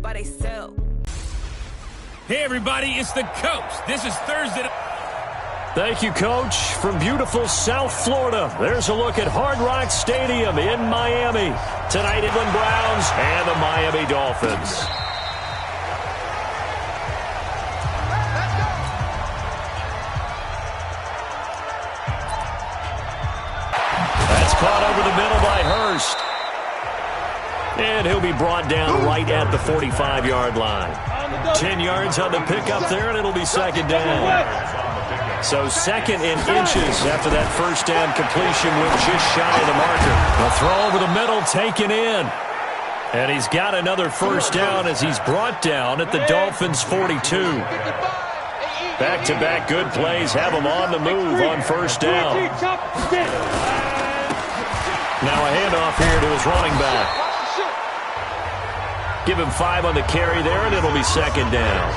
by themselves. Hey, everybody, it's the coach. This is Thursday. Thank you, Coach. From beautiful South Florida, there's a look at Hard Rock Stadium in Miami. Tonight, Cleveland Browns and the Miami Dolphins. That's caught over the middle by Hurst. And he'll be brought down right at the 45-yard line. 10 yards on the pickup there, and it'll be second down. So second in inches after that first down completion went just shy of the marker. A throw over the middle taken in. And he's got another first down as he's brought down at the Dolphins' 42. Back-to-back good plays have him on the move on first down. Now a handoff here to his running back. Give him 5 on the carry there, and it'll be second down.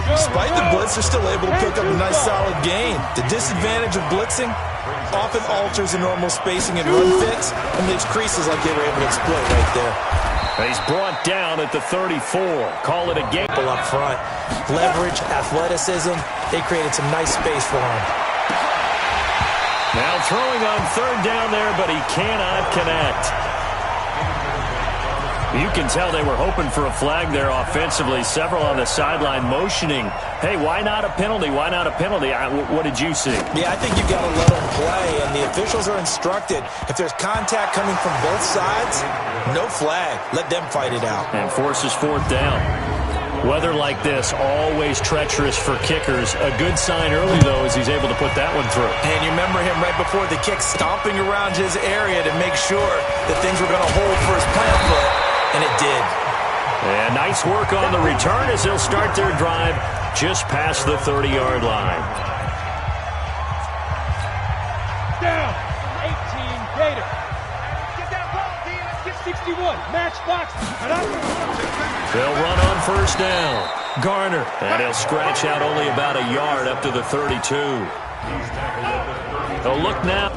Despite the blitz, they're still able to pick up a nice solid gain. The disadvantage of blitzing often alters the normal spacing and run fits and leaves creases like they were able to exploit right there. He's brought down at the 34. Call it a game. Up front. Leverage, athleticism, they created some nice space for him. Now throwing on third down there, but he cannot connect. You can tell they were hoping for a flag there offensively. Several on the sideline motioning, hey, why not a penalty? Why not a penalty? What did you see? Yeah, I think you've got to let them play, and the officials are instructed. If there's contact coming from both sides, no flag. Let them fight it out. And forces fourth down. Weather like this, always treacherous for kickers. A good sign early, though, as he's able to put that one through. And you remember him right before the kick stomping around his area to make sure that things were going to hold for his plant foot. And it did. And nice work on the return as they'll start their drive just past the 30-yard line. Down. 18, Gator. Get that ball, D. Let's get 61. Match box. They'll run on first down. Garner. And he'll scratch out only about a yard up to the 32. They'll look now.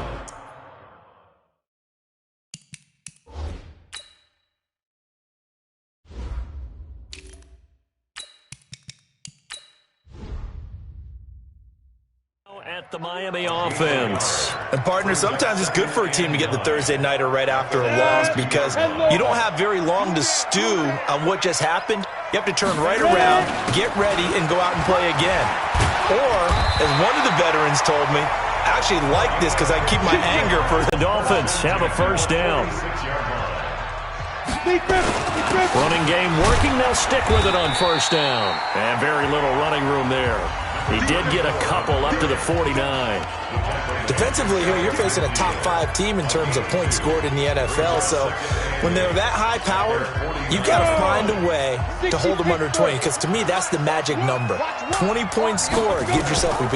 At the Miami offense. And partner, sometimes it's good for a team to get the Thursday nighter right after a loss because you don't have very long to stew on what just happened. You have to turn right around, get ready, and go out and play again. Or, as one of the veterans told me, I actually like this because I keep my anger for the Dolphins have a first down. Running game working. They'll stick with it on first down. And very little running room there. He did get a couple up to the 49. Defensively here, you're facing a top 5 team in terms of points scored in the NFL. So when they're that high-powered, you've got to find a way to hold them under 20. Because to me, that's the magic number. 20 points scored. You give yourself your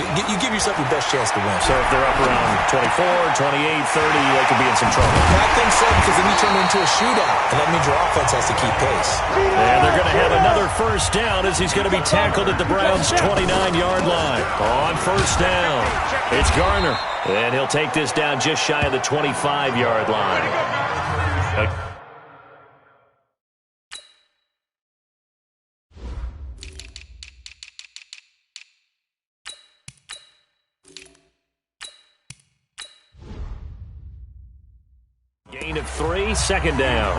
best chance to win. So if they're up around 24, 28, 30, they could be in some trouble. I think so, because then you turn it into a shootout. And that means your offense has to keep pace. And they're going to have another first down as he's going to be tackled at the Browns' 29-yard line. On first down, it's Garner. And he'll take this down just shy of the 25-yard line. Gain of 3, second down.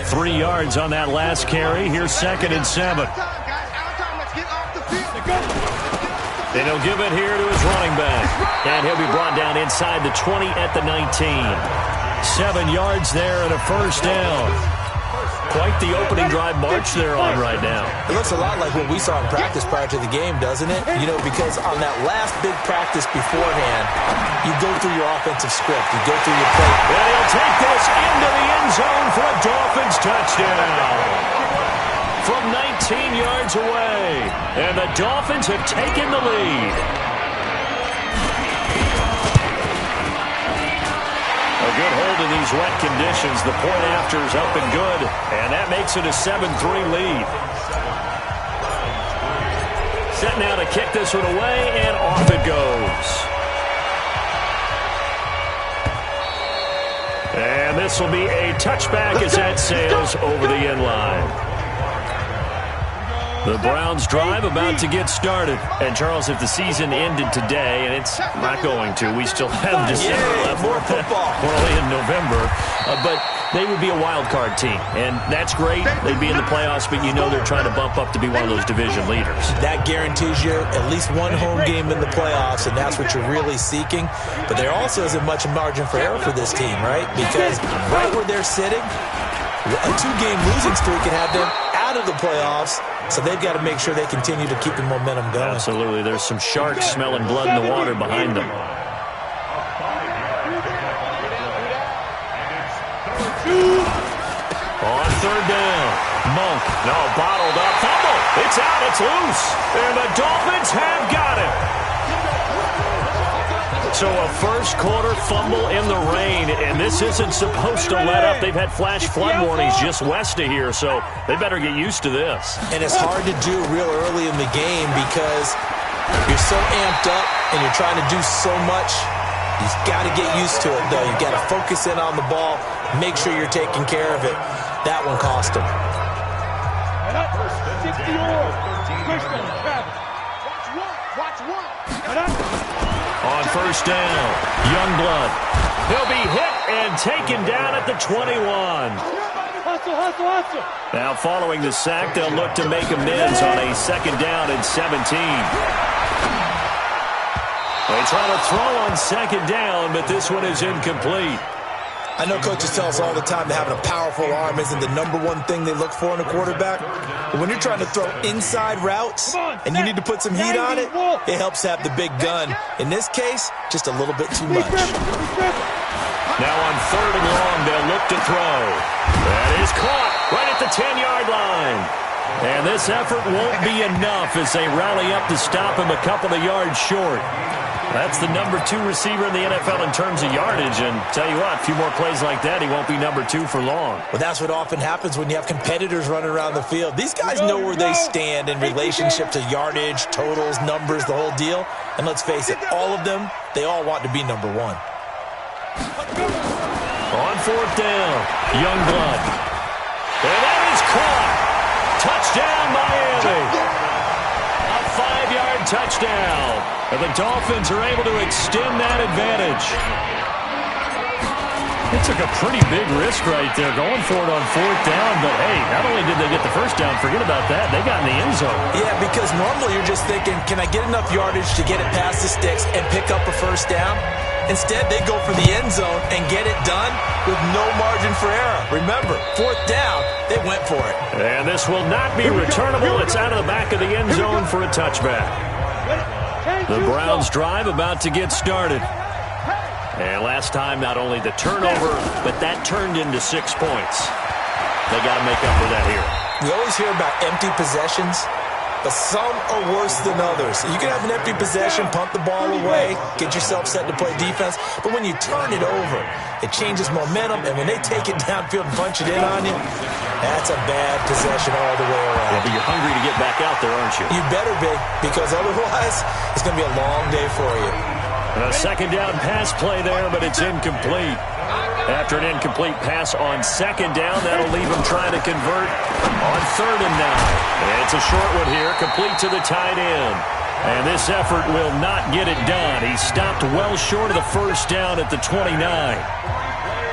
3 yards on that last carry. Here's 2nd and 7. And he'll give it here to his running back. And he'll be brought down inside the 20 at the 19. 7 yards there and a first down. Quite the opening drive march they're on right now. It looks a lot like what we saw in practice prior to the game, doesn't it? You know, because on that last big practice beforehand, you go through your offensive script. You go through your play. And he'll take this into the end zone for a Dolphins touchdown. From 19 yards away. And the Dolphins have taken the lead. A good hold in these wet conditions. The point after is up and good. And that makes it a 7-3 lead. Set now to kick this one away, and off it goes. this will be a touchback as that sails over the end line. The Browns drive about to get started. And, Charles, if the season ended today, and it's not going to, we still have December left. More football. We're only in November. But they would be a wild card team. And that's great. They'd be in the playoffs, but you know they're trying to bump up to be one of those division leaders. That guarantees you at least one home game in the playoffs, and that's what you're really seeking. But there also isn't much margin for error for this team, right? Because right where they're sitting, a 2-game losing streak can have them out of the playoffs. So they've got to make sure they continue to keep the momentum going. Absolutely. There's some sharks smelling blood in the water behind them. On third down, Monk. No, bottled up. Fumble. It's out. It's loose. And the Dolphins have got it. So a first quarter fumble in the rain, and this isn't supposed to let up. They've had flash flood warnings just west of here, so they better get used to this. And it's hard to do real early in the game because you're so amped up and you're trying to do so much. You've got to get used to it, though. You've got to focus in on the ball, make sure you're taking care of it. That one cost them. 60 Watch one. On first down, Youngblood. He'll be hit and taken down at the 21. Hustle. Now following the sack, they'll look to make amends on a second down and 17. They try to throw on second down, but this one is incomplete. I know coaches tell us all the time that having a powerful arm isn't the #1 thing they look for in a quarterback. But when you're trying to throw inside routes and you need to put some heat on it, it helps to have the big gun. In this case, just a little bit too much. Now on third and long, they'll look to throw. That is caught right at the 10-yard line. And this effort won't be enough as they rally up to stop him a couple of yards short. That's the #2 receiver in the NFL in terms of yardage. And tell you what, a few more plays like that, he won't be #2 for long. Well, that's what often happens when you have competitors running around the field. These guys know where they stand in relationship to yardage, totals, numbers, the whole deal. And let's face it, all of them, they all want to be #1. On fourth down, Youngblood. And that is caught. Touchdown, Miami. A 5-yard touchdown. And the Dolphins are able to extend that advantage. They took a pretty big risk right there going for it on fourth down. But, hey, not only did they get the first down, forget about that, they got in the end zone. Yeah, because normally you're just thinking, can I get enough yardage to get it past the sticks and pick up a first down? Instead, they go for the end zone and get it done with no margin for error. Remember, fourth down, they went for it. And this will not be returnable. It's out of the back of the end zone for a touchback. The Browns drive about to get started. And last time, not only the turnover, but that turned into 6 points. They got to make up for that here. We always hear about empty possessions, but some are worse than others. You can have an empty possession, punt the ball away, get yourself set to play defense, but when you turn it over, it changes momentum, and when they take it downfield and punch it in on you, that's a bad possession all the way around. Yeah, but you're hungry to get back out there, aren't you? You better be, because otherwise, it's going to be a long day for you. A second down pass play there, but it's incomplete. After an incomplete pass on second down, that'll leave him trying to convert on third and 9. And it's a short one here, complete to the tight end. And this effort will not get it done. He stopped well short of the first down at the 29.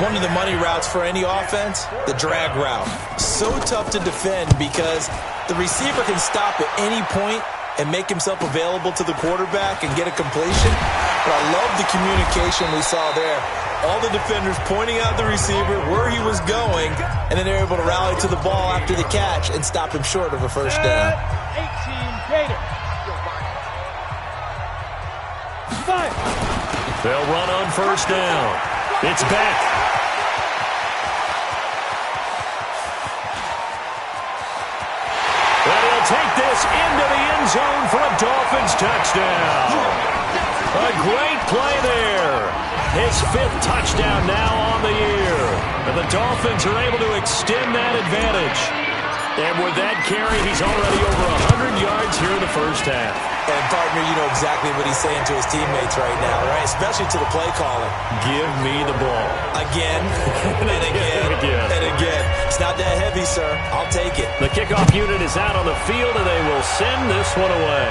One of the money routes for any offense, the drag route. So tough to defend because the receiver can stop at any point and make himself available to the quarterback and get a completion. But I love the communication we saw there. All the defenders pointing out the receiver, where he was going, and then they're able to rally to the ball after the catch and stop him short of a first down. 18 Gator. They'll run on first down. It's Beck. And he'll take this into the end zone for a Dolphins touchdown. A great play there. His 5th touchdown now on the year. And the Dolphins are able to extend that advantage. And with that carry, he's already over 100 yards here in the first half. And, partner, you know exactly what he's saying to his teammates right now, right? Especially to the play caller. Give me the ball. Again, and again, and again. It's not that heavy, sir. I'll take it. The kickoff unit is out on the field, and they will send this one away.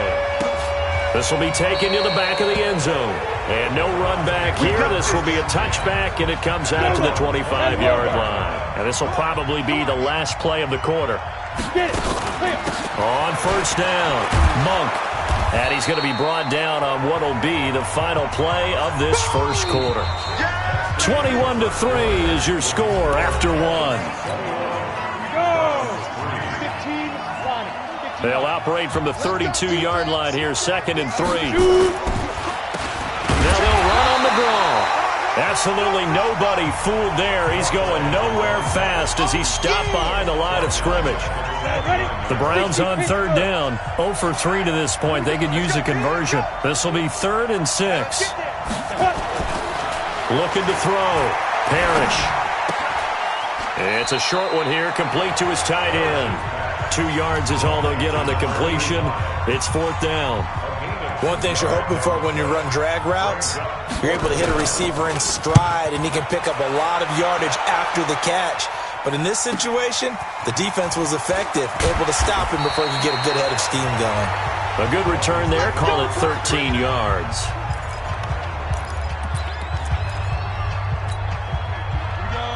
This will be taken to the back of the end zone. And no run back here. This will be a touchback, and it comes out to the 25-yard line. And this will probably be the last play of the quarter. On first down, Monk. And he's going to be brought down on what will be the final play of this first quarter. 21-3 is your score after one. They'll operate from the 32-yard line here, 2nd and 3. Now they'll run on the draw. Absolutely nobody fooled there. He's going nowhere fast as he stopped behind the line of scrimmage. The Browns on 3rd down, 0 for 3 to this point. They could use a conversion. This will be 3rd and 6. Looking to throw. Parrish. It's a short one here, complete to his tight end. 2 yards is all they'll get on the completion. It's 4th down. One thing you're hoping for when you run drag routes, you're able to hit a receiver in stride, and he can pick up a lot of yardage after the catch. But in this situation, the defense was effective, able to stop him before he could get a good head of steam going. A good return there, call it 13 yards.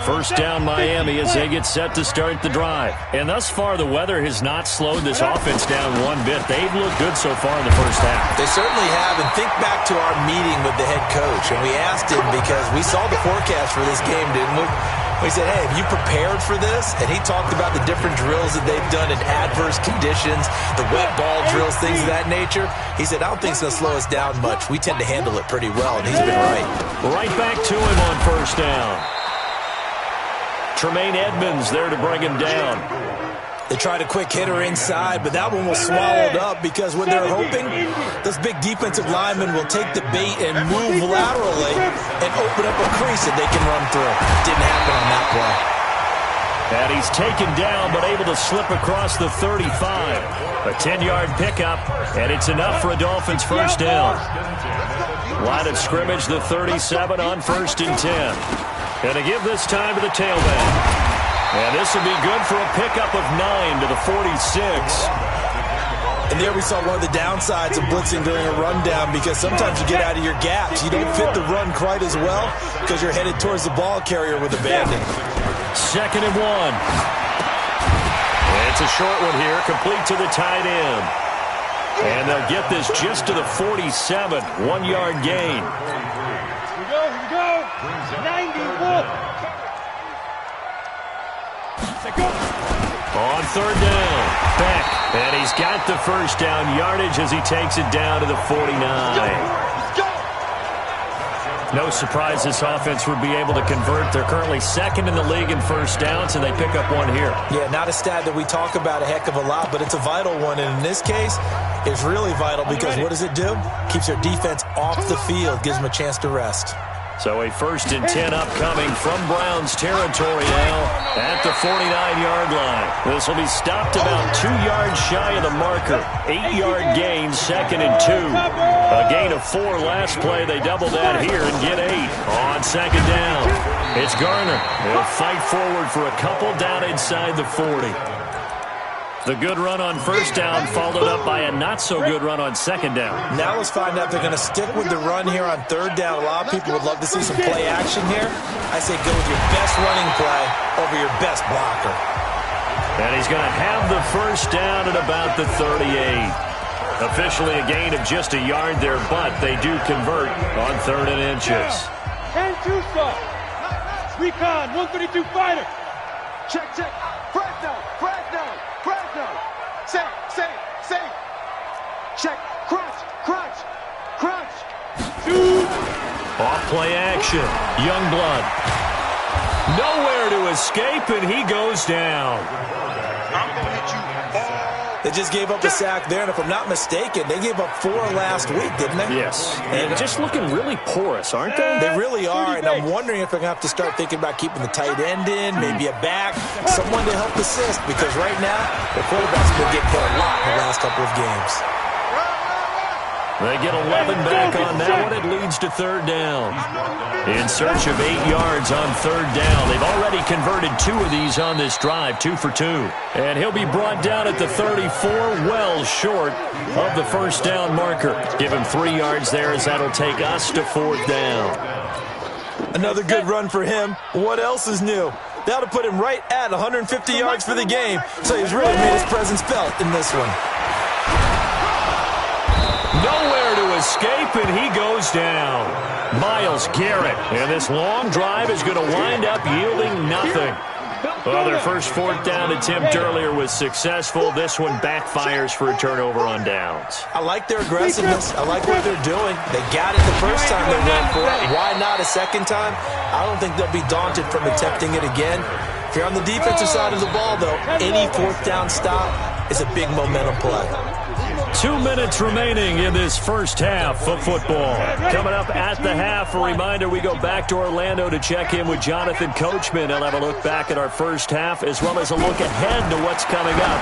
First down Miami as they get set to start the drive. And thus far, the weather has not slowed this offense down one bit. They've looked good so far in the first half. They certainly have. And think back to our meeting with the head coach. And we asked him because we saw the forecast for this game, didn't we? We said, hey, have you prepared for this? And he talked about the different drills that they've done in adverse conditions, the wet ball drills, things of that nature. He said, I don't think it's going to slow us down much. We tend to handle it pretty well, and he's been right. Right back to him on first down. Tremaine Edmonds there to bring him down. They tried a quick hitter inside, but that one was swallowed up because what they're hoping, those big defensive linemen will take the bait and move laterally and open up a crease that they can run through. Didn't happen on that play. And he's taken down, but able to slip across the 35. A 10-yard pickup, and it's enough for a Dolphins first down. Line of scrimmage, the 37 on 1st and 10. And to give this time to the tailback. And this will be good for a pickup of 9 to the 46. And there we saw one of the downsides of blitzing during a rundown because sometimes you get out of your gaps. You don't fit the run quite as well because you're headed towards the ball carrier with abandon. 2nd and 1. And it's a short one here, complete to the tight end. And they'll get this just to the 47, 1-yard gain. Here we go. 91. On 3rd down, Beck, and he's got the first down yardage as he takes it down to the 49. No surprise this offense would be able to convert. They're currently 2nd in the league in first downs, and they pick up one here. Yeah, not a stat that we talk about a heck of a lot, but it's a vital one. And in this case, it's really vital because what does it do? Keeps their defense off the field, gives them a chance to rest. So a 1st and 10 upcoming from Browns territory now at the 49-yard line. This will be stopped about 2 yards shy of the marker. 8-yard gain, 2nd and 2. A gain of 4 last play. They double that here and get 8 on 2nd down. It's Garner. They'll fight forward for a couple down inside the 40. The good run on first down followed up by a not-so-good run on 2nd down. Now let's find out if they're going to stick with the run here on 3rd down. A lot of people would love to see some play action here. I say go with your best running play over your best blocker. And he's going to have the first down at about the 38. Officially a gain of just a yard there, but they do convert on 3rd and inches. And 2 stop. Recon, 132 fighter. Check. Fresno. Say. Check. Crunch. Shoot. Off play action. Youngblood. Nowhere to escape, and he goes down. I'm going to hit you all. They just gave up a sack there, and if I'm not mistaken, they gave up 4 last week, didn't they? Yes. And just looking really porous, aren't they? They really are, and I'm wondering if they're going to have to start thinking about keeping the tight end in, maybe a back, someone to help assist, because right now, the quarterback's been getting hit a lot in the last couple of games. They get 11 back on that one. It leads to third down. In search of 8 yards on third down. They've already converted 2 of these on this drive, 2 for 2. And he'll be brought down at the 34, well short of the first down marker. Give him 3 yards there as that'll take us to fourth down. Another good run for him. What else is new? That'll put him right at 150 yards for the game, so he's really made his presence felt in this one. Nowhere to escape, and he goes down. Myles Garrett, and this long drive is going to wind up yielding nothing. Well, their first fourth down attempt earlier was successful. This one backfires for a turnover on downs. I like their aggressiveness. I like what they're doing. They got it the first time they went for it. Why not a second time? I don't think they'll be daunted from attempting it again. If you're on the defensive side of the ball, though, any fourth down stop is a big momentum play. 2 minutes remaining in this first half of football. Coming up at the half, a reminder we go back to Orlando to check in with Jonathan Coachman. He'll have a look back at our first half as well as a look ahead to what's coming up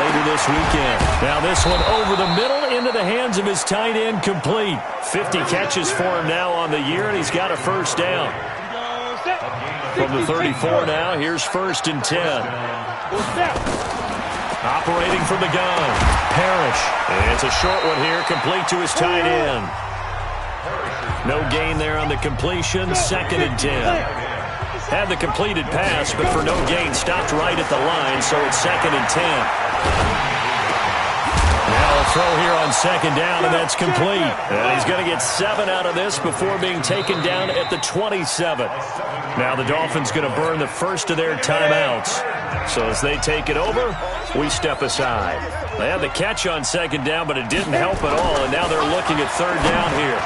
later this weekend. Now this one over the middle into the hands of his tight end, complete. 50 catches for him now on the year, and he's got a first down. From the 34 now, here's 1st and 10. Operating from the gun, Parrish. And it's a short one here, complete to his tight end. No gain there on the completion, 2nd and 10. Had the completed pass, but for no gain, stopped right at the line, so it's 2nd and 10. Now a throw here on 2nd down, and that's complete. And he's going to get 7 out of this before being taken down at the 27. Now the Dolphins going to burn the first of their timeouts. So as they take it over, we step aside. They had the catch on 2nd down, but it didn't help at all, and now they're looking at 3rd down here.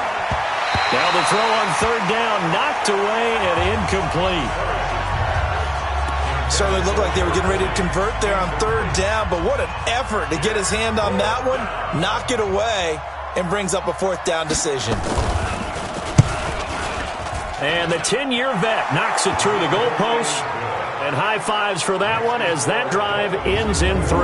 Now the throw on 3rd down, knocked away and incomplete. Certainly looked like they were getting ready to convert there on 3rd down, but what an effort to get his hand on that one, knock it away, and brings up a 4th down decision. And the 10-year vet knocks it through the goalpost. And high fives for that one as that drive ends in 3.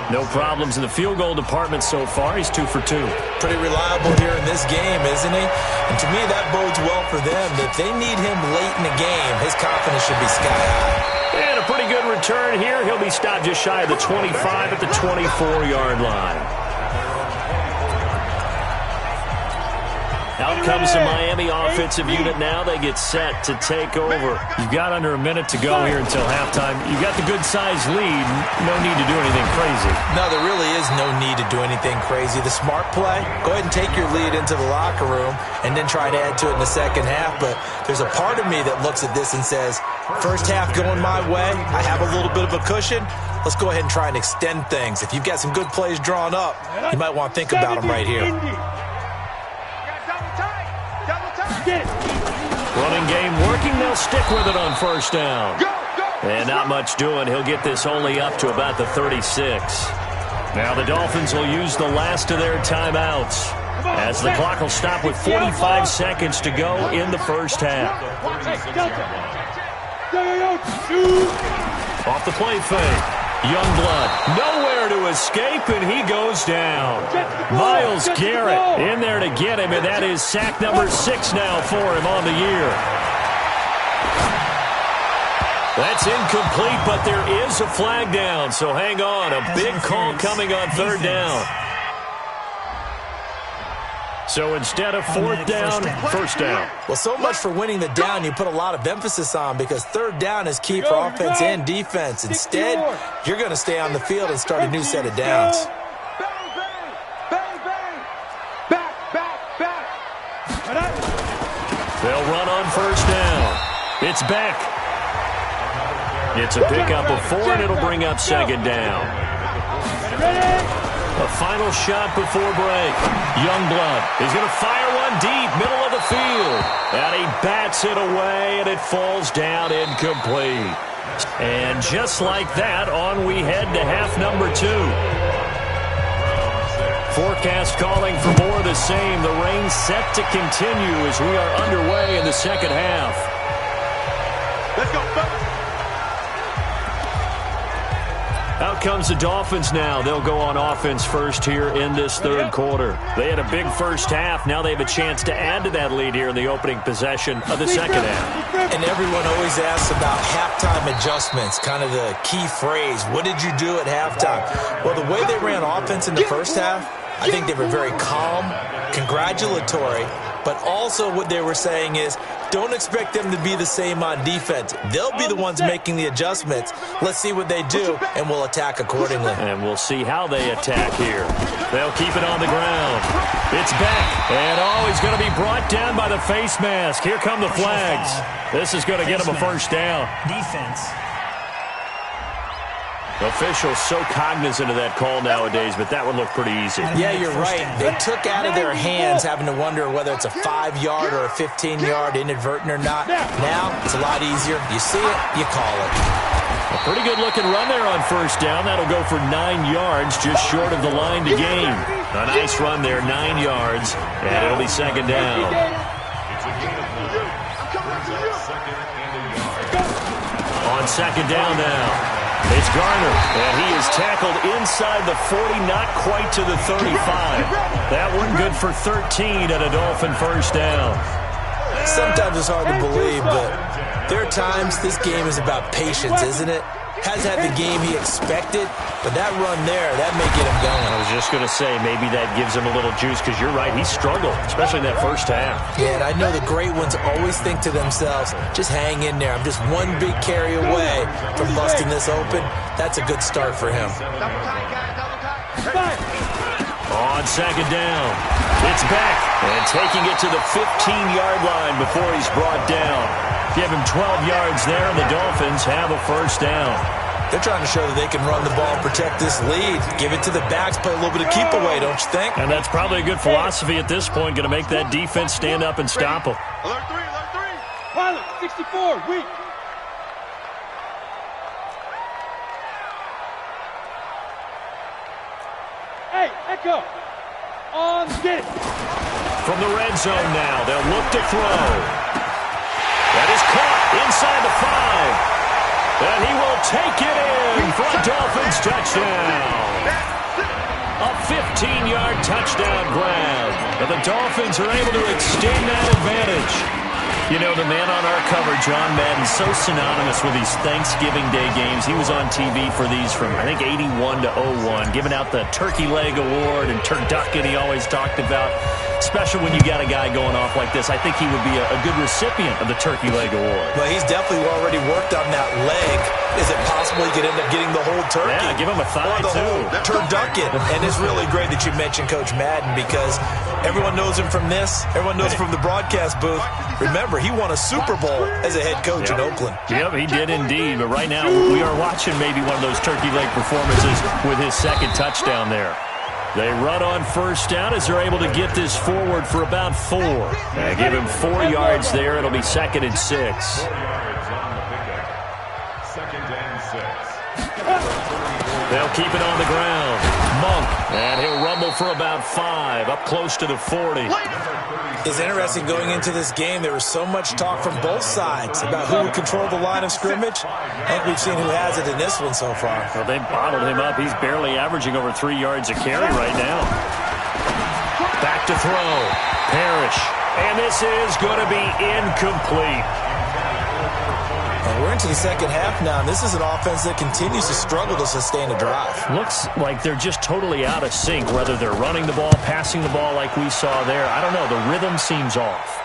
No problems in the field goal department so far. He's 2 for 2. Pretty reliable here in this game, isn't he? And to me, that bodes well for them. If they need him late in the game, his confidence should be sky high. And a pretty good return here. He'll be stopped just shy of the 25 at the 24-yard line. Out comes the Miami offensive unit now. They get set to take over. You've got under a minute to go here until halftime. You've got the good-sized lead. No need to do anything crazy. No, there really is no need to do anything crazy. The smart play, go ahead and take your lead into the locker room and then try to add to it in the second half. But there's a part of me that looks at this and says, first half going my way, I have a little bit of a cushion. Let's go ahead and try and extend things. If you've got some good plays drawn up, you might want to think about them right here. Running game working. They'll stick with it on 1st down. And not much doing. He'll get this only up to about the 36. Now the Dolphins will use the last of their timeouts as the clock will stop with 45 seconds to go in the first half. Off the play fake. Youngblood nowhere to escape, and he goes down. Myles Garrett in there to get him, and that is sack number 6 now for him on the year. That's incomplete, but there is a flag down, so hang on. A big call coming on 3rd down. So instead of 4th down, 1st down. Well, so much for winning the down you put a lot of emphasis on because 3rd down is key for offense and defense. Instead, you're going to stay on the field and start a new set of downs. They'll run on 1st down. It's Beck. It's a pickup of 4, and it'll bring up 2nd down. A final shot before break. Youngblood is going to fire one deep, middle of the field. And he bats it away, and it falls down incomplete. And just like that, on we head to half number 2. Forecast calling for more of the same. The rain set to continue as we are underway in the second half. Let's go, Out comes the Dolphins now. They'll go on offense first here in this third quarter. They had a big first half. Now they have a chance to add to that lead here in the opening possession of the second half. And everyone always asks about halftime adjustments, kind of the key phrase. What did you do at halftime? Well, the way they ran offense in the first half, I think they were very calm, congratulatory, but also what they were saying is, don't expect them to be the same on defense. They'll be the ones making the adjustments. Let's see what they do, and we'll attack accordingly. And we'll see how they attack here. They'll keep it on the ground. It's back. And, he's going to be brought down by the face mask. Here come the flags. This is going to get him a first down. Defense. Officials so cognizant of that call nowadays, but that would look pretty easy. Yeah, you're right. They took out of their hands having to wonder whether it's a 5-yard or a 15-yard inadvertent or not. Now, it's a lot easier. You see it, you call it. A pretty good-looking run there on first down. That'll go for 9 yards, just short of the line to gain. A nice run there, 9 yards, and it'll be second down. On second down now. It's Garner, and he is tackled inside the 40, not quite to the 35. That one good for 13 at a Dolphin first down. Sometimes it's hard to believe, but there are times this game is about patience, isn't it? Has had the game he expected, but that run there, that may get him going. I was just going to say, maybe that gives him a little juice, because you're right, he struggled, especially in that first half. Yeah, and I know the great ones always think to themselves, just hang in there. I'm just one big carry away from busting this open. That's a good start for him. On second down, it's back, and taking it to the 15-yard line before he's brought down. Give him 12 yards there, and the Dolphins have a first down. They're trying to show that they can run the ball and protect this lead. Give it to the backs, play a little bit of keep away, don't you think? And that's probably a good philosophy at this point, going to make that defense stand up and stop them. Alert 3, alert 3. Pilot, 64, weak. Hey, Echo. On, get it. From the red zone now, they'll look to throw. That is caught inside the 5. And he will take it in for a Dolphins touchdown. A 15-yard touchdown grab. And the Dolphins are able to extend that advantage. You know, the man on our cover, John Madden, so synonymous with these Thanksgiving Day games. He was on TV for these from, I think, 81 to 01, giving out the Turkey Leg Award and turducken he always talked about. Special when you got a guy going off like this. I think he would be a good recipient of the Turkey Leg Award. Well, he's definitely already worked on that leg. Is it possible he could end up getting the whole turkey? Yeah, give him a thigh, or the whole turducken. And it's really great that you mentioned Coach Madden, because everyone knows him from this. Everyone knows him from the broadcast booth. Remember, he won a Super Bowl as a head coach in Oakland. Yep, he did indeed. But right now, we are watching maybe one of those turkey leg performances with his second touchdown there. They run on first down as they're able to get this forward for about 4. Give him 4 yards there. It'll be 2nd and 6. They'll keep it on the ground. Monk, and he'll rumble for about 5, up close to the 40. It's interesting going into this game. There was so much talk from both sides about who would control the line of scrimmage. I think we've seen who has it in this one so far. Well, they bottled him up. He's barely averaging over 3 yards a carry right now. Back to throw. Parrish. And this is going to be incomplete. And we're into the second half now, and this is an offense that continues to struggle to sustain a drive. Looks like they're just totally out of sync, whether they're running the ball, passing the ball like we saw there. I don't know. The rhythm seems off.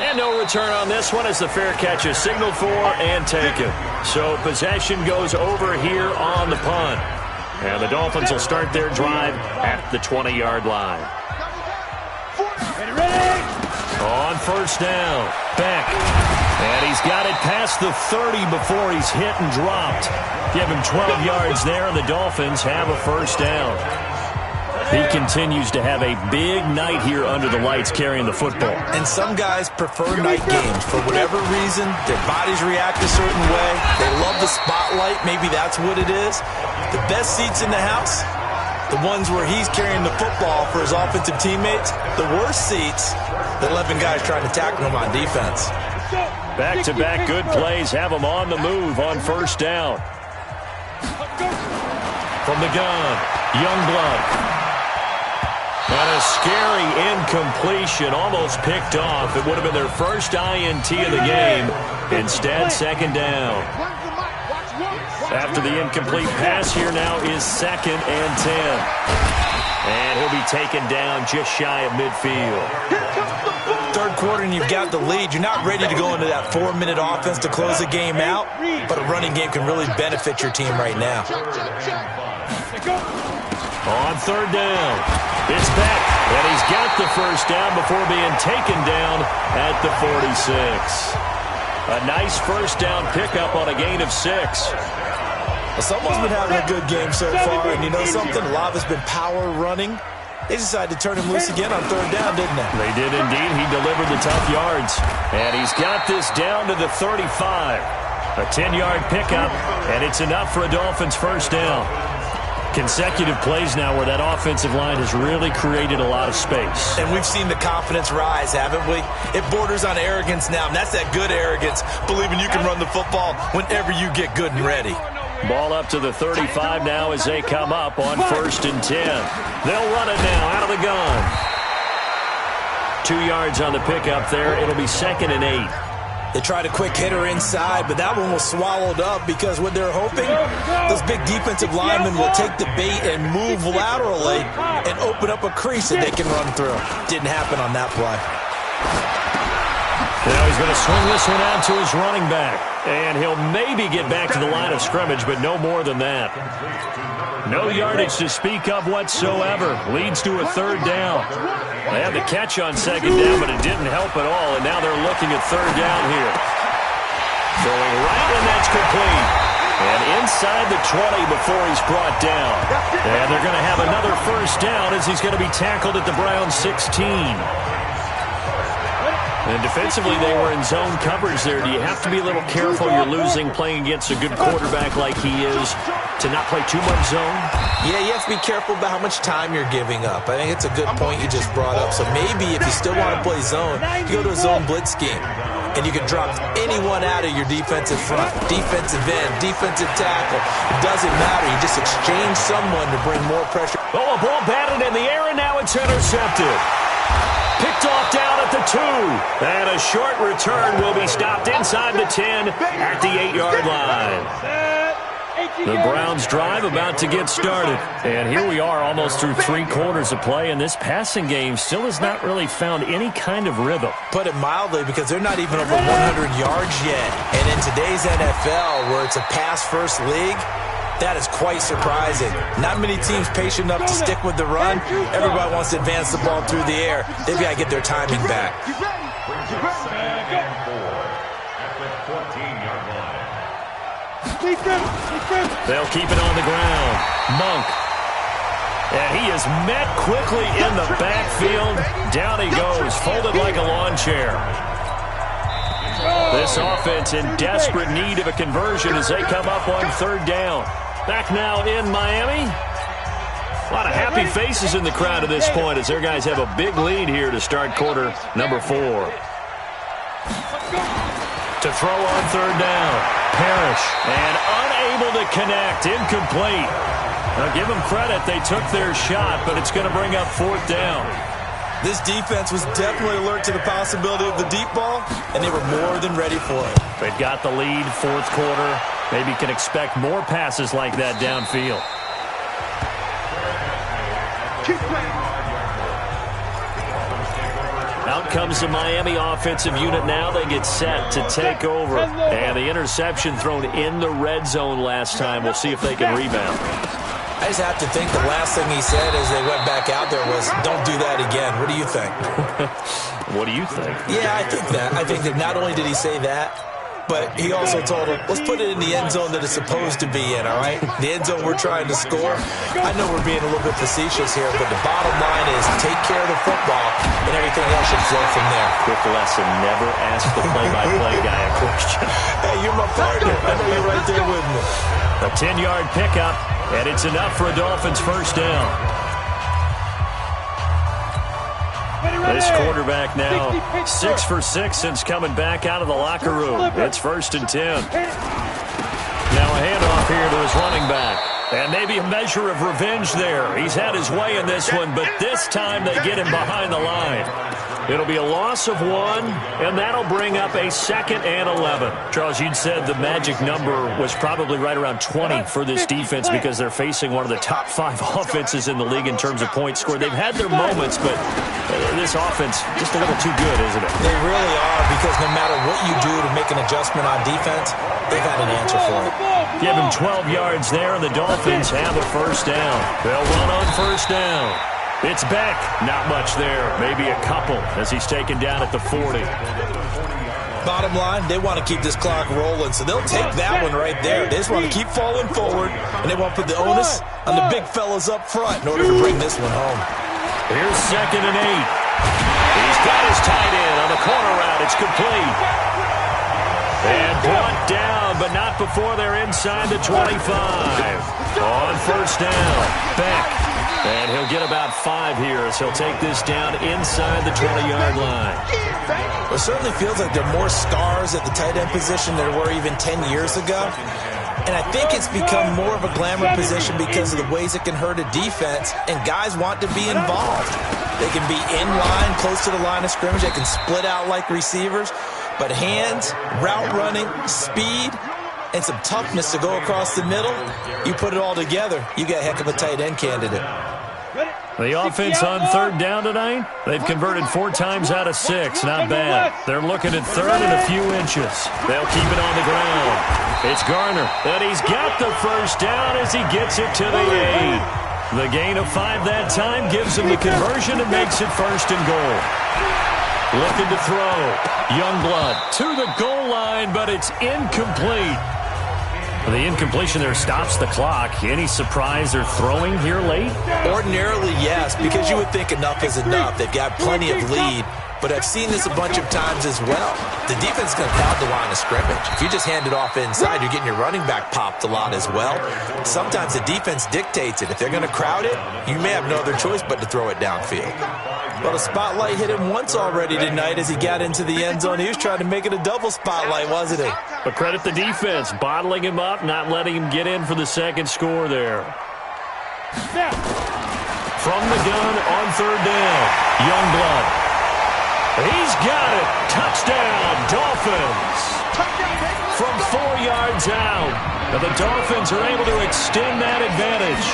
And no return on this one as the fair catch is signaled for and taken. So possession goes over here on the punt. And the Dolphins will start their drive at the 20-yard line. On first down, Beck. And he's got it past the 30 before he's hit and dropped. Give him 12 yards there, and the Dolphins have a first down. He continues to have a big night here under the lights carrying the football. And some guys prefer night games. For whatever reason, their bodies react a certain way. They love the spotlight. Maybe that's what it is. The best seats in the house, the ones where he's carrying the football for his offensive teammates. The worst seats, the 11 guys trying to tackle him on defense. Back-to-back good plays have him on the move on first down. From the gun, Youngblood. And a scary incompletion, almost picked off. It would have been their first INT of the game. Instead, second down. After the incomplete pass, here now is 2nd and 10. And he'll be taken down just shy of midfield. Third quarter and you've got the lead. You're not ready to go into that 4-minute offense to close the game out, but a running game can really benefit your team right now. On third down, it's Beck, and he's got the first down before being taken down at the 46. A nice first down pickup on a gain of 6. Well, someone's been having a good game so far, and you know something? A lot of it's been power running. They decided to turn him loose again on third down, didn't they? They did indeed. He delivered the tough yards, and he's got this down to the 35. A 10-yard pickup, and it's enough for a Dolphins first down. Consecutive plays now where that offensive line has really created a lot of space. And we've seen the confidence rise, haven't we? It borders on arrogance now, and that's that good arrogance, believing you can run the football whenever you get good and ready. Ball up to the 35 now as they come up on 1st and 10. They'll run it now out of the gun. 2 yards on the pickup there. It'll be 2nd and 8. They tried a quick hitter inside, but that one was swallowed up because what they're hoping, those big defensive linemen will take the bait and move laterally and open up a crease that they can run through. Didn't happen on that play. Now he's going to swing this one out to his running back. And he'll maybe get back to the line of scrimmage, but no more than that. No yardage to speak of whatsoever. Leads to a third down. They had the catch on second down, but it didn't help at all, and now they're looking at third down here. Throwing right, and that's complete. And inside the 20 before he's brought down. And they're going to have another first down as he's going to be tackled at the Browns 16. And defensively, they were in zone coverage there. Do you have to be a little careful? You're losing playing against a good quarterback like he is to not play too much zone? Yeah, you have to be careful about how much time you're giving up. I think it's a good point you just brought up. So maybe if you still want to play zone, you go to a zone blitz scheme. And you can drop anyone out of your defensive front, defensive end, defensive tackle. It doesn't matter. You just exchange someone to bring more pressure. Oh, a ball batted in the air, and now it's intercepted. Picked off down at the 2. And a short return will be stopped inside the 10 at the 8-yard line. The Browns drive about to get started. And here we are almost through 3 quarters of play, and this passing game still has not really found any kind of rhythm. Put it mildly, because they're not even over 100 yards yet. And in today's NFL, where it's a pass-first league, that is quite surprising. Not many teams patient enough to stick with the run. Everybody wants to advance the ball through the air. They've got to get their timing back. They'll keep it on the ground. Monk. And he is met quickly in the backfield. Down he goes, folded like a lawn chair. This offense in desperate need of a conversion as they come up on third down. Back now in Miami. A lot of happy faces in the crowd at this point as their guys have a big lead here to start quarter number 4. To throw on third down. Parrish. And unable to connect. Incomplete. Now give them credit. They took their shot, but it's going to bring up 4th down. This defense was definitely alert to the possibility of the deep ball, and they were more than ready for it. They've got the lead, 4th quarter. Maybe can expect more passes like that downfield. Out comes the Miami offensive unit now. They get set to take over. And the interception thrown in the red zone last time. We'll see if they can rebound. I just have to think the last thing he said as they went back out there was, don't do that again. What do you think? What do you think? Yeah, I think that. I think that not only did he say that, but he also told him, let's put it in the end zone that it's supposed to be in, all right? The end zone we're trying to score. I know we're being a little bit facetious here, but the bottom line is take care of the football, and everything else should flow from there. Quick lesson, never ask the play-by-play guy a question. Hey, you're my partner. I know you're right there with me. A 10-yard pickup, and it's enough for a Dolphins first down. This quarterback now 6 for 6 since coming back out of the locker room. It's 1st and 10. Now a handoff here to his running back. And maybe a measure of revenge there. He's had his way in this one, but this time they get him behind the line. It'll be a loss of 1, and that'll bring up a 2nd and 11. Charles, you'd said the magic number was probably right around 20 for this defense because they're facing one of the top 5 offenses in the league in terms of points scored. They've had their moments, but this offense just a little too good, isn't it? They really are, because no matter what you do to make an adjustment on defense, they've had an answer for it. Give him 12 yards there, and the Dolphins have a first down. They'll run on first down. It's Beck. Not much there. Maybe a couple as he's taken down at the 40. Bottom line, they want to keep this clock rolling, so they'll take that one right there. They just want to keep falling forward, and they want to put the onus on the big fellas up front in order to bring this one home. Here's 2nd and 8. He's got his tight end on the corner route. It's complete. And brought down, but not before they're inside the 25. On first down, Beck. And he'll get about 5 here as he'll take this down inside the 20-yard line. It certainly feels like there are more stars at the tight end position than there were even 10 years ago. And I think it's become more of a glamour position because of the ways it can hurt a defense, and guys want to be involved. They can be in line, close to the line of scrimmage. They can split out like receivers. But hands, route running, speed, and some toughness to go across the middle, you put it all together, you got a heck of a tight end candidate. The offense on 3rd down tonight, they've converted 4 times out of 6. Not bad. They're looking at 3rd and a few inches. They'll keep it on the ground. It's Garner, and he's got the first down as he gets it to the 8. The gain of 5 that time gives him the conversion and makes it 1st and goal. Looking to throw. Youngblood to the goal line, but it's incomplete. The incompletion there stops the clock. Any surprise they're throwing here late? Ordinarily, yes, because you would think enough is enough. They've got plenty of lead, but I've seen this a bunch of times as well. The defense is going to crowd the line of scrimmage. If you just hand it off inside, you're getting your running back popped a lot as well. Sometimes the defense dictates it. If they're going to crowd it, you may have no other choice but to throw it downfield. Well, the spotlight hit him once already tonight as he got into the end zone. He was trying to make it a double spotlight, wasn't he? But credit the defense, bottling him up, not letting him get in for the 2nd score there. From the gun on 3rd down, Youngblood. He's got it. Touchdown, Dolphins. From 4 yards out. And the Dolphins are able to extend that advantage.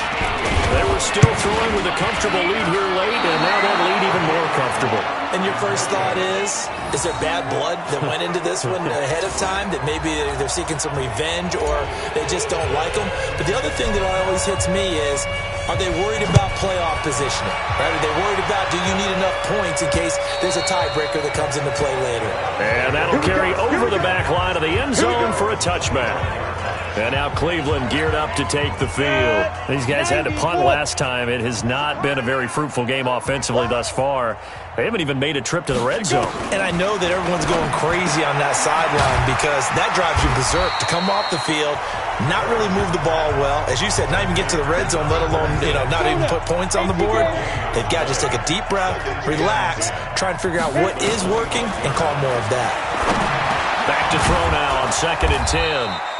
They were still throwing with a comfortable lead here late, and now that lead even more comfortable. And your first thought is there bad blood that went into this one ahead of time, that maybe they're seeking some revenge or they just don't like them? But the other thing that always hits me is, are they worried about playoff positioning? Right? Are they worried about, do you need enough points in case there's a tiebreaker that comes into play later? And that'll carry over the back line of the end zone for a touchback. And now Cleveland geared up to take the field. These guys had to punt last time. It has not been a very fruitful game offensively thus far. They haven't even made a trip to the red zone. And I know that everyone's going crazy on that sideline because that drives you berserk to come off the field, not really move the ball well. As you said, not even get to the red zone, let alone, not even put points on the board. They've got to just take a deep breath, relax, try and figure out what is working, and call more of that. Back to throw now on 2nd and 10.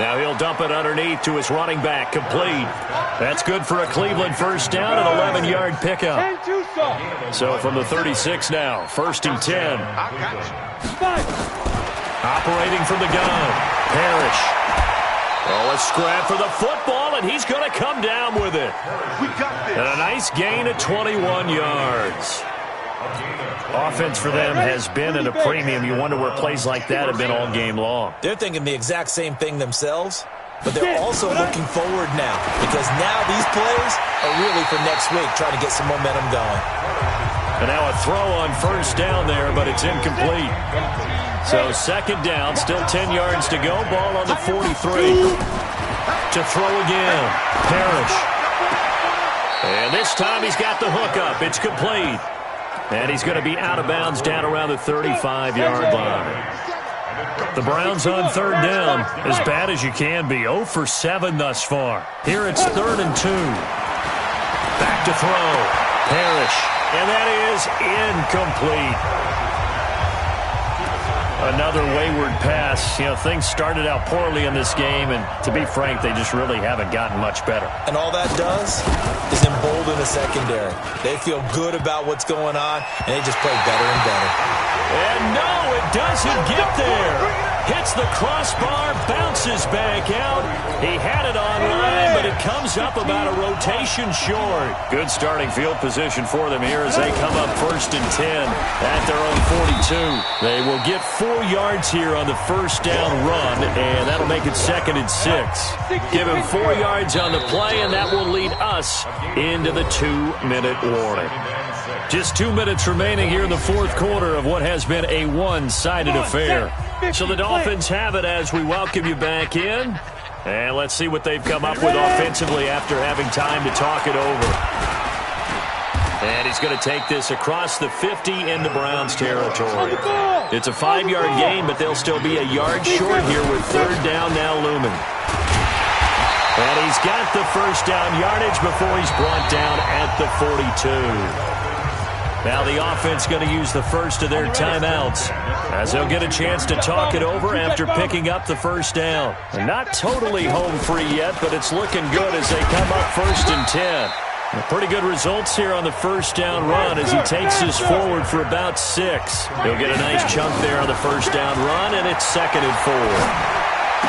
Now he'll dump it underneath to his running back, complete. That's good for a Cleveland first down, an 11-yard pickup. So from the 36 now, 1st and 10. Operating from the gun, Parrish. Oh, a scrap for the football, and he's going to come down with it. And a nice gain of 21 yards. Offense for them has been at a premium. You wonder where plays like that have been all game long. They're thinking the exact same thing themselves, but they're also looking forward now because now these plays are really for next week, trying to get some momentum going. And now a throw on first down there, but it's incomplete. So 2nd down, still 10 yards to go. Ball on the 43. To throw again, Parrish. And this time he's got the hook up. It's complete. And he's going to be out of bounds down around the 35-yard line. The Browns on 3rd down, as bad as you can be. 0 for 7 thus far. Here it's 3rd and 2. Back to throw. Parrish. And that is incomplete. Another wayward pass. You know, things started out poorly in this game, and to be frank, they just really haven't gotten much better. And all that does is embolden the secondary. They feel good about what's going on, and they just play better and better. And no, it doesn't get there. Hits the crossbar, bounces back out. He had it online, but it comes up about a rotation short. Good starting field position for them here as they come up 1st and 10 at their own 42. They will get 4 yards here on the first down run, and that'll make it 2nd and 6. Give him 4 yards on the play, and that will lead us into the 2-minute warning. Just 2 minutes remaining here in the 4th quarter of what has been a one-sided affair. So the Dolphins have it as we welcome you back in. And let's see what they've come up with offensively after having time to talk it over. And he's going to take this across the 50 into Browns territory. It's a 5-yard gain, but they'll still be a yard short here with 3rd down now looming. And he's got the first down yardage before he's brought down at the 42. Now the offense going to use the first of their timeouts as they'll get a chance to talk it over after picking up the first down. And not totally home free yet, but it's looking good as they come up 1st and 10. Pretty good results here on the first down run as he takes this forward for about 6. He'll get a nice chunk there on the first down run, and it's 2nd and 4.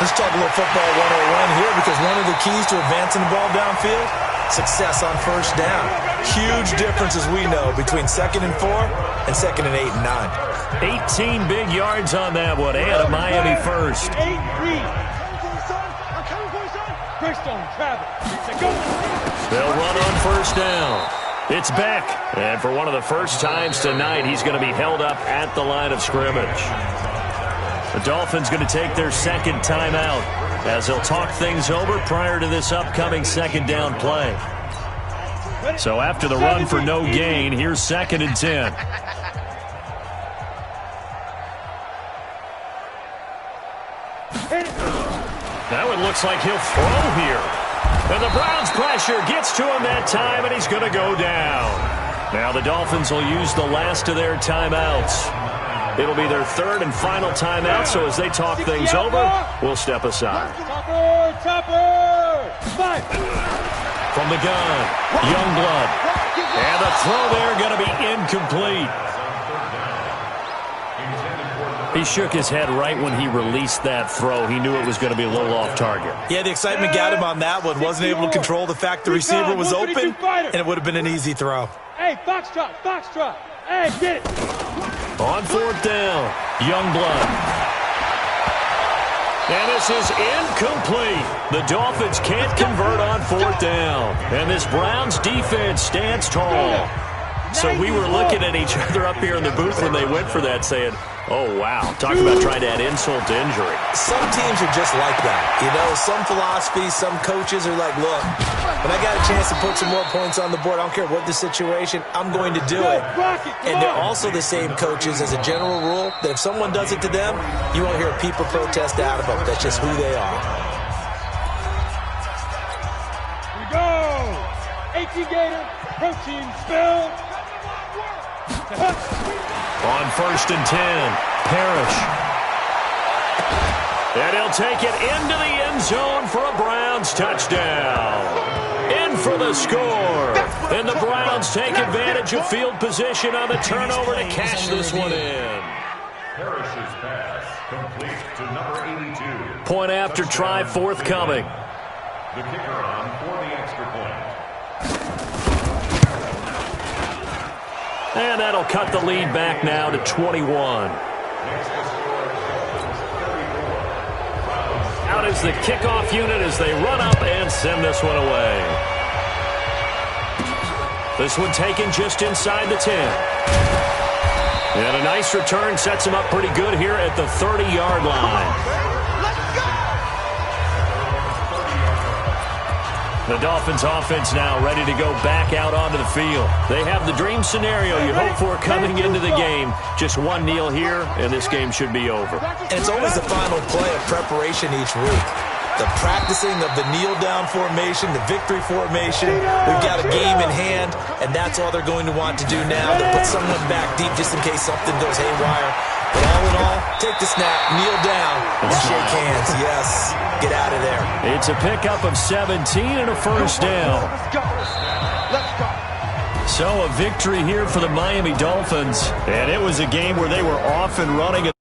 Let's talk a little football 101 here, because one of the keys to advancing the ball downfield, success on first down. Huge difference, as we know, between 2nd and 4 and 2nd and 8 and 9. 18 big yards on that one, and a Miami first. They'll run on first down. It's Beck, and for one of the first times tonight, he's going to be held up at the line of scrimmage. The Dolphins going to take their 2nd timeout as they'll talk things over prior to this upcoming 2nd down play. So after the run for no gain, here's 2nd and 10. Now it looks like he'll throw here. And the Browns pressure gets to him that time, and he's going to go down. Now the Dolphins will use the last of their timeouts. It'll be their 3rd and final timeout, so as they talk things over, we'll step aside. From the gun, Youngblood. And the throw there going to be incomplete. He shook his head right when he released that throw. He knew it was going to be a little off target. Yeah, the excitement got him on that one. Wasn't able to control the fact the receiver was open, and it would have been an easy throw. Hey, foxtrot, foxtrot. Hey, get it. On 4th down, Youngblood. And this is incomplete. The Dolphins can't convert on 4th down. And this Browns defense stands tall. So we were looking at each other up here in the booth when they went for that, saying, oh, wow. Talk about trying to add insult to injury. Some teams are just like that. You know, some philosophies, some coaches are like, look, when I got a chance to put some more points on the board, I don't care what the situation, I'm going to do it. And they're also the same coaches as a general rule that if someone does it to them, you won't hear a peep or protest out of them. That's just who they are. Here we go. 18 Gator, protein spill. On 1st and 10, Parrish. And he'll take it into the end zone for a Browns touchdown. In for the score. And the Browns take advantage of field position on the turnover to cash this one in. Parrish's pass complete to number 82. Point after try forthcoming. The kicker on for the extra point. And that'll cut the lead back now to 21. Out is the kickoff unit as they run up and send this one away. This one taken just inside the 10. And a nice return sets him up pretty good here at the 30-yard line. The Dolphins offense now ready to go back out onto the field. They have the dream scenario you hope for coming into the game. Just one kneel here, and this game should be over. And it's always the final play of preparation each week. the practicing of the kneel-down formation, the victory formation. We've got a game in hand, and that's all they're going to want to do now. They'll put someone back deep just in case something goes haywire. But all in all, take the snap, kneel down, and shake hands. Yes, get out of there. It's a pickup of 17 and a first down. Let's go. Let's go. So a victory here for the Miami Dolphins. And it was a game where they were off and running at